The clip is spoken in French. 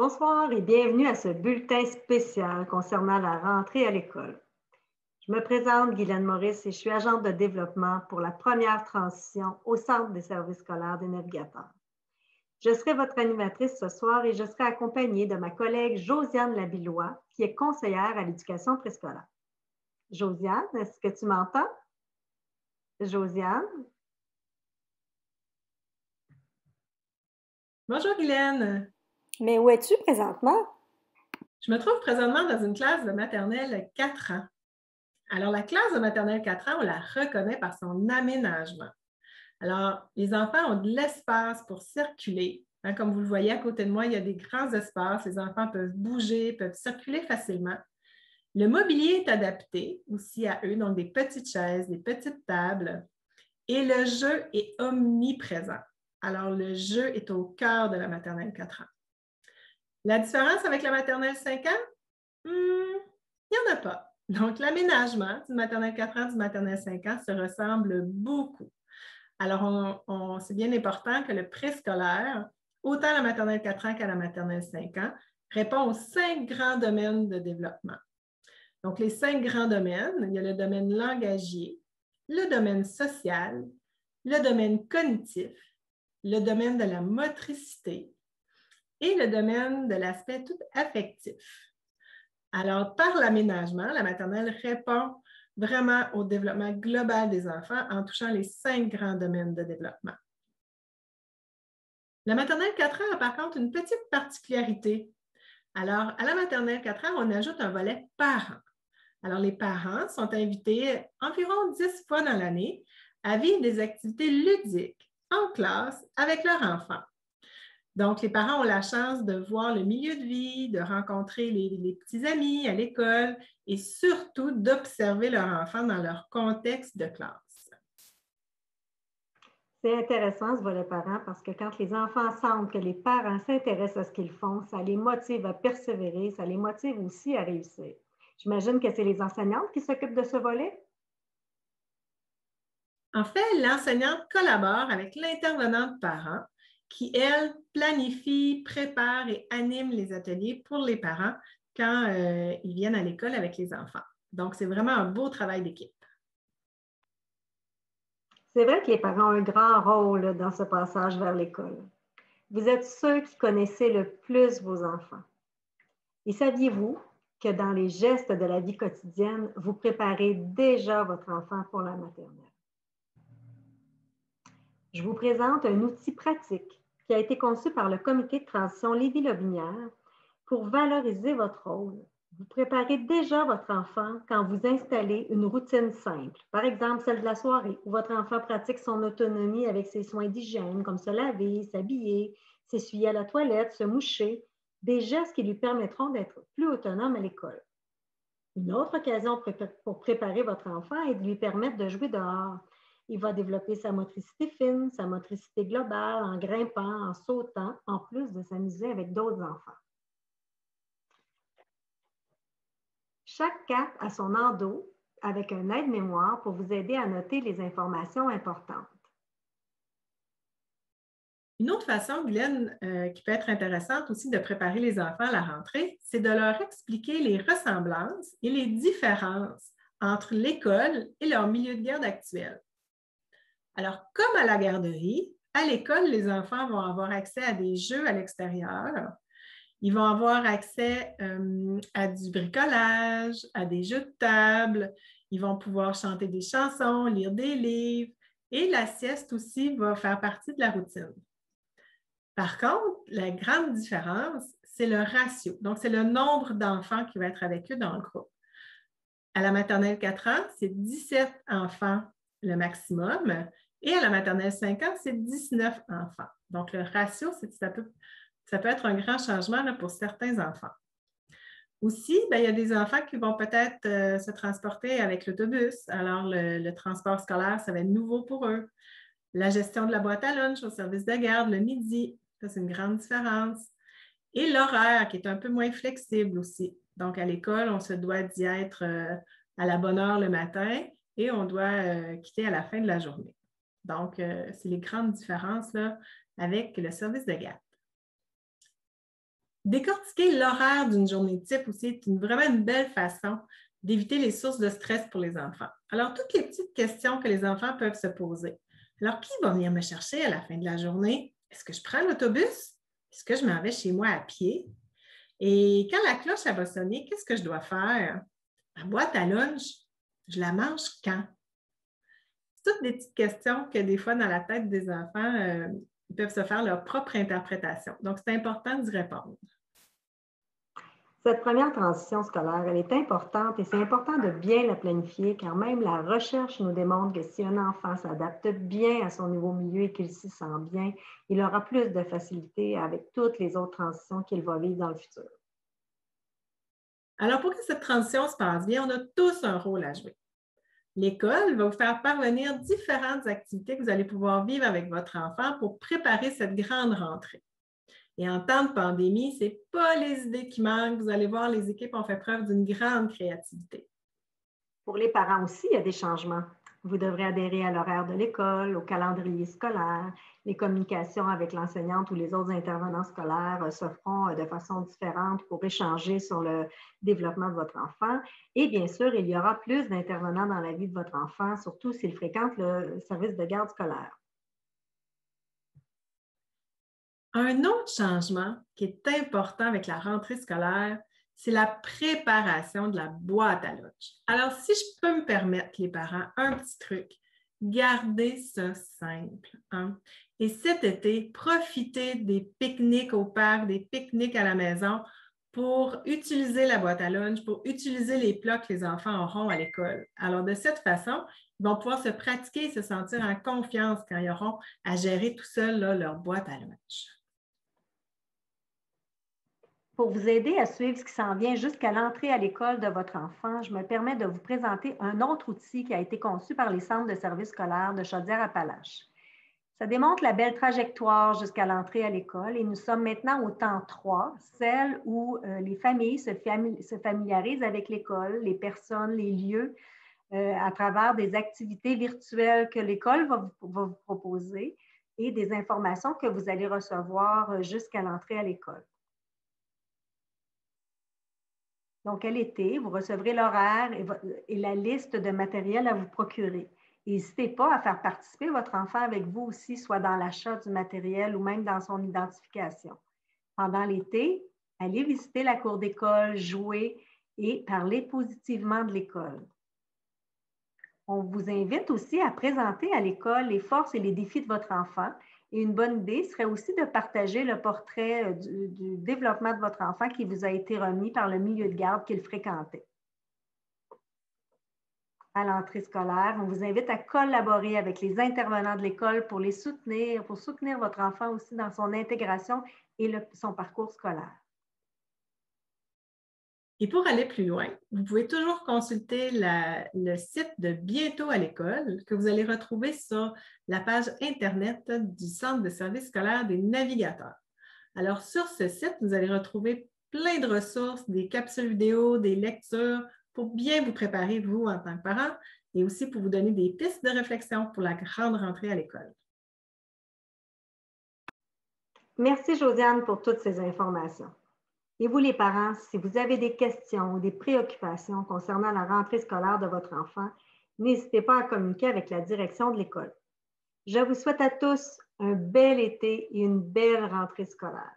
Bonsoir et bienvenue à ce bulletin spécial concernant la rentrée à l'école. Je me présente, Guylaine Maurice, et je suis agente de développement pour la première transition au Centre des services scolaires des Navigateurs. Je serai votre animatrice ce soir et je serai accompagnée de ma collègue Josiane Labillois, qui est conseillère à l'éducation préscolaire. Josiane, est-ce que tu m'entends? Josiane? Bonjour Guylaine. Mais où es-tu présentement? Je me trouve présentement dans une classe de maternelle 4 ans. Alors, la classe de maternelle 4 ans, on la reconnaît par son aménagement. Alors, les enfants ont de l'espace pour circuler. Comme vous le voyez à côté de moi, il y a des grands espaces. Les enfants peuvent bouger, peuvent circuler facilement. Le mobilier est adapté aussi à eux, donc des petites chaises, des petites tables. Et le jeu est omniprésent. Alors, le jeu est au cœur de la maternelle 4 ans. La différence avec la maternelle 5 ans? Il n'y en a pas. Donc, l'aménagement du maternelle 4 ans, du maternelle 5 ans se ressemble beaucoup. Alors, c'est bien important que le préscolaire, autant la maternelle 4 ans qu'à la maternelle 5 ans, répond aux 5 grands domaines de développement. Donc, les 5 grands domaines, il y a le domaine langagier, le domaine social, le domaine cognitif, le domaine de la motricité et le domaine de l'aspect tout affectif. Alors, par l'aménagement, la maternelle répond vraiment au développement global des enfants en touchant les 5 grands domaines de développement. La maternelle 4 ans a par contre une petite particularité. Alors, à la maternelle 4 ans, on ajoute un volet parents. Alors, les parents sont invités environ 10 fois dans l'année à vivre des activités ludiques en classe avec leurs enfants. Donc, les parents ont la chance de voir le milieu de vie, de rencontrer les petits amis à l'école et surtout d'observer leurs enfants dans leur contexte de classe. C'est intéressant ce volet parent parce que quand les enfants sentent que les parents s'intéressent à ce qu'ils font, ça les motive à persévérer, ça les motive aussi à réussir. J'imagine que c'est les enseignantes qui s'occupent de ce volet? En fait, l'enseignante collabore avec l'intervenante parent qui, elle, planifie, prépare et anime les ateliers pour les parents quand ils viennent à l'école avec les enfants. Donc, c'est vraiment un beau travail d'équipe. C'est vrai que les parents ont un grand rôle dans ce passage vers l'école. Vous êtes ceux qui connaissez le plus vos enfants. Et saviez-vous que dans les gestes de la vie quotidienne, vous préparez déjà votre enfant pour la maternelle? Je vous présente un outil pratique qui a été conçu par le comité de transition Lévis-Lobinière pour valoriser votre rôle. Vous préparez déjà votre enfant quand vous installez une routine simple, par exemple celle de la soirée, où votre enfant pratique son autonomie avec ses soins d'hygiène, comme se laver, s'habiller, s'essuyer à la toilette, se moucher, des gestes qui lui permettront d'être plus autonome à l'école. Une autre occasion pour préparer votre enfant est de lui permettre de jouer dehors. Il va développer sa motricité fine, sa motricité globale en grimpant, en sautant, en plus de s'amuser avec d'autres enfants. Chaque carte a son endos avec un aide-mémoire pour vous aider à noter les informations importantes. Une autre façon, Guylaine, qui peut être intéressante aussi de préparer les enfants à la rentrée, c'est de leur expliquer les ressemblances et les différences entre l'école et leur milieu de garde actuel. Alors, comme à la garderie, à l'école, les enfants vont avoir accès à des jeux à l'extérieur. Ils vont avoir accès à du bricolage, à des jeux de table. Ils vont pouvoir chanter des chansons, lire des livres. Et la sieste aussi va faire partie de la routine. Par contre, la grande différence, c'est le ratio. Donc, c'est le nombre d'enfants qui va être avec eux dans le groupe. À la maternelle 4 ans, c'est 17 enfants le maximum. Et à la maternelle 5 ans, c'est 19 enfants. Donc, le ratio, ça peut être un grand changement là, pour certains enfants. Aussi, il y a des enfants qui vont peut-être se transporter avec l'autobus. Alors, le transport scolaire, ça va être nouveau pour eux. La gestion de la boîte à lunch au service de garde le midi, ça, c'est une grande différence. Et l'horaire qui est un peu moins flexible aussi. Donc, à l'école, on se doit d'y être à la bonne heure le matin et on doit quitter à la fin de la journée. Donc, c'est les grandes différences là, avec le service de garde. Décortiquer l'horaire d'une journée type aussi est vraiment une belle façon d'éviter les sources de stress pour les enfants. Alors, toutes les petites questions que les enfants peuvent se poser. Alors, qui va venir me chercher à la fin de la journée? Est-ce que je prends l'autobus? Est-ce que je m'en vais chez moi à pied? Et quand la cloche elle va sonner, qu'est-ce que je dois faire? Ma boîte à lunch, je la mange quand? C'est toutes des petites questions que des fois, dans la tête des enfants, ils peuvent se faire leur propre interprétation. Donc, c'est important d'y répondre. Cette première transition scolaire, elle est importante et c'est important de bien la planifier car même la recherche nous démontre que si un enfant s'adapte bien à son nouveau milieu et qu'il s'y sent bien, il aura plus de facilité avec toutes les autres transitions qu'il va vivre dans le futur. Alors, pour que cette transition se passe bien, on a tous un rôle à jouer. L'école va vous faire parvenir différentes activités que vous allez pouvoir vivre avec votre enfant pour préparer cette grande rentrée. Et en temps de pandémie, ce n'est pas les idées qui manquent. Vous allez voir, les équipes ont fait preuve d'une grande créativité. Pour les parents aussi, il y a des changements. Vous devrez adhérer à l'horaire de l'école, au calendrier scolaire. Les communications avec l'enseignante ou les autres intervenants scolaires se feront de façon différente pour échanger sur le développement de votre enfant. Et bien sûr, il y aura plus d'intervenants dans la vie de votre enfant, surtout s'il fréquente le service de garde scolaire. Un autre changement qui est important avec la rentrée scolaire, c'est la préparation de la boîte à lunch. Alors, si je peux me permettre, les parents, un petit truc, gardez ça simple. Hein? Et cet été, profitez des pique-niques au parc, des pique-niques à la maison pour utiliser la boîte à lunch, pour utiliser les plats que les enfants auront à l'école. Alors, de cette façon, ils vont pouvoir se pratiquer et se sentir en confiance quand ils auront à gérer tout seul là, leur boîte à lunch. Pour vous aider à suivre ce qui s'en vient jusqu'à l'entrée à l'école de votre enfant, je me permets de vous présenter un autre outil qui a été conçu par les centres de services scolaires de Chaudière-Appalaches. Ça démontre la belle trajectoire jusqu'à l'entrée à l'école et nous sommes maintenant au temps 3, celle où les familles se familiarisent avec l'école, les personnes, les lieux, à travers des activités virtuelles que l'école va vous proposer et des informations que vous allez recevoir jusqu'à l'entrée à l'école. Donc, à l'été, vous recevrez l'horaire et la liste de matériel à vous procurer. N'hésitez pas à faire participer votre enfant avec vous aussi, soit dans l'achat du matériel ou même dans son identification. Pendant l'été, allez visiter la cour d'école, jouer et parler positivement de l'école. On vous invite aussi à présenter à l'école les forces et les défis de votre enfant. Et une bonne idée serait aussi de partager le portrait du développement de votre enfant qui vous a été remis par le milieu de garde qu'il fréquentait. À l'entrée scolaire, on vous invite à collaborer avec les intervenants de l'école pour soutenir votre enfant aussi dans son intégration et son parcours scolaire. Et pour aller plus loin, vous pouvez toujours consulter le site de Bientôt à l'école que vous allez retrouver sur la page Internet du Centre de services scolaires des navigateurs. Alors, sur ce site, vous allez retrouver plein de ressources, des capsules vidéo, des lectures pour bien vous préparer, vous, en tant que parent, et aussi pour vous donner des pistes de réflexion pour la grande rentrée à l'école. Merci, Josiane, pour toutes ces informations. Et vous, les parents, si vous avez des questions ou des préoccupations concernant la rentrée scolaire de votre enfant, n'hésitez pas à communiquer avec la direction de l'école. Je vous souhaite à tous un bel été et une belle rentrée scolaire.